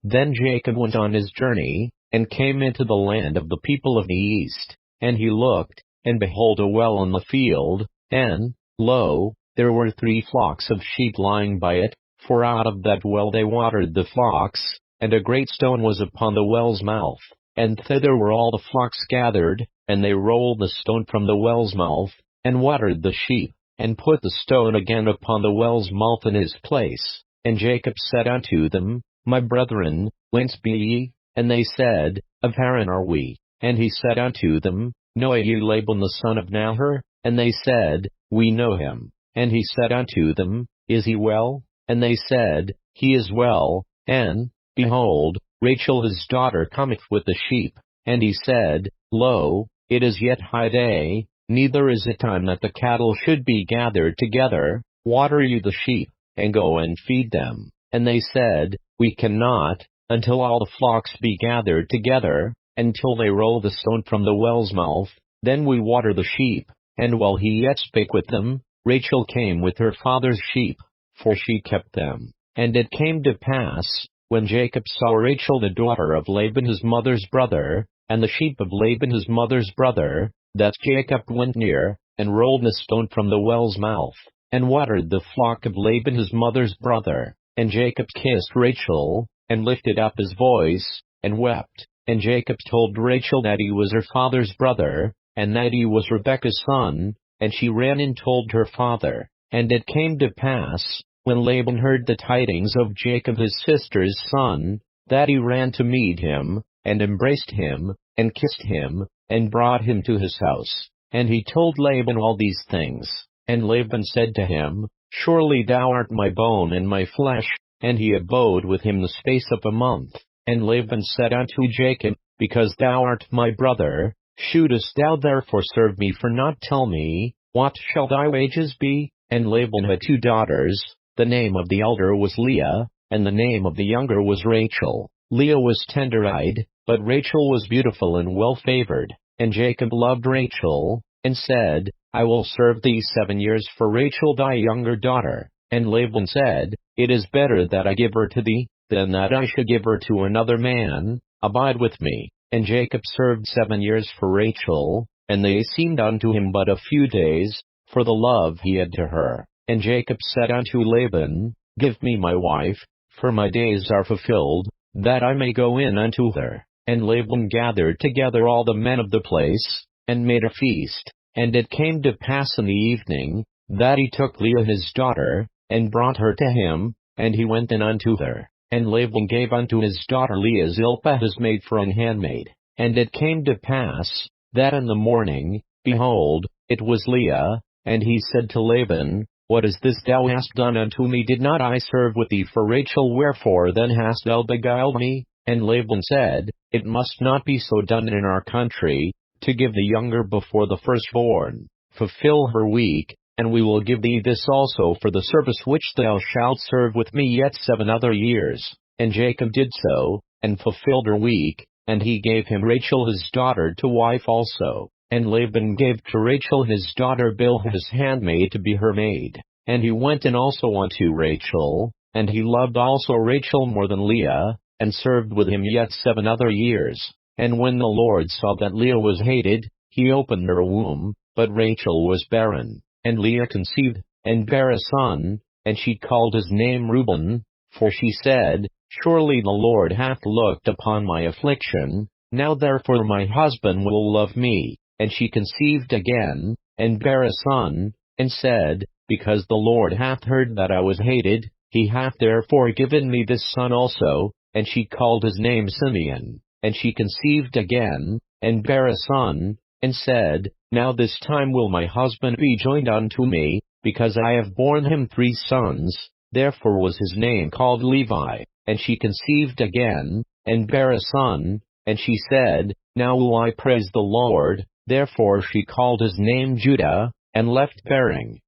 Then Jacob went on his journey, and came into the land of the people of the east. And he looked, and behold a well in the field, and, lo, there were 3 flocks of sheep lying by it, for out of that well they watered the flocks, and a great stone was upon the well's mouth, and thither were all the flocks gathered, and they rolled the stone from the well's mouth, and watered the sheep, and put the stone again upon the well's mouth in his place. And Jacob said unto them, My brethren, whence be ye? And they said, Of Haran are we. And he said unto them, Know ye Laban the son of Nahor? And they said, We know him. And he said unto them, Is he well? And they said, He is well. And, behold, Rachel his daughter cometh with the sheep. And he said, Lo, it is yet high day, neither is it time that the cattle should be gathered together. Water you the sheep, and go and feed them. And they said, We cannot, until all the flocks be gathered together, until they roll the stone from the well's mouth, then we water the sheep. And while he yet spake with them, Rachel came with her father's sheep, for she kept them. And it came to pass, when Jacob saw Rachel the daughter of Laban his mother's brother, and the sheep of Laban his mother's brother, that Jacob went near, and rolled the stone from the well's mouth, and watered the flock of Laban his mother's brother. And Jacob kissed Rachel, and lifted up his voice, and wept. And Jacob told Rachel that he was her father's brother, and that he was Rebekah's son, and she ran and told her father. And it came to pass, when Laban heard the tidings of Jacob his sister's son, that he ran to meet him, and embraced him, and kissed him, and brought him to his house. And he told Laban all these things. And Laban said to him, Surely thou art my bone and my flesh. And he abode with him the space of a month. And Laban said unto Jacob, Because thou art my brother, shouldest thou therefore serve me for naught? Tell me, what shall thy wages be? And Laban had 2 daughters, the name of the elder was Leah, and the name of the younger was Rachel. Leah was tender-eyed, but Rachel was beautiful and well-favored. And Jacob loved Rachel, and said, I will serve thee 7 years for Rachel thy younger daughter. And Laban said, It is better that I give her to thee, than that I should give her to another man. Abide with me. And Jacob served 7 years for Rachel, and they seemed unto him but a few days, for the love he had to her. And Jacob said unto Laban, Give me my wife, for my days are fulfilled, that I may go in unto her. And Laban gathered together all the men of the place, and made a feast. And it came to pass in the evening, that he took Leah his daughter, and brought her to him, and he went in unto her. And Laban gave unto his daughter Leah Zilpah his maid for an handmaid. And it came to pass, that in the morning, behold, it was Leah. And he said to Laban, What is this thou hast done unto me? Did not I serve with thee for Rachel? Wherefore then hast thou beguiled me? And Laban said, It must not be so done in our country, to give the younger before the firstborn. Fulfill her week, and we will give thee this also for the service which thou shalt serve with me yet 7 other years. And Jacob did so, and fulfilled her week, and he gave him Rachel his daughter to wife also. And Laban gave to Rachel his daughter Bilhah his handmaid to be her maid. And he went in also unto Rachel, and he loved also Rachel more than Leah, and served with him yet 7 other years. And when the Lord saw that Leah was hated, he opened her womb, but Rachel was barren. And Leah conceived, and bare a son, and she called his name Reuben, for she said, Surely the Lord hath looked upon my affliction, now therefore my husband will love me. And she conceived again, and bare a son, and said, Because the Lord hath heard that I was hated, he hath therefore given me this son also. And she called his name Simeon. And she conceived again, and bare a son, and said, Now this time will my husband be joined unto me, because I have borne him 3 sons. Therefore was his name called Levi. And she conceived again, and bare a son, and she said, Now will I praise the Lord. Therefore she called his name Judah, and left bearing.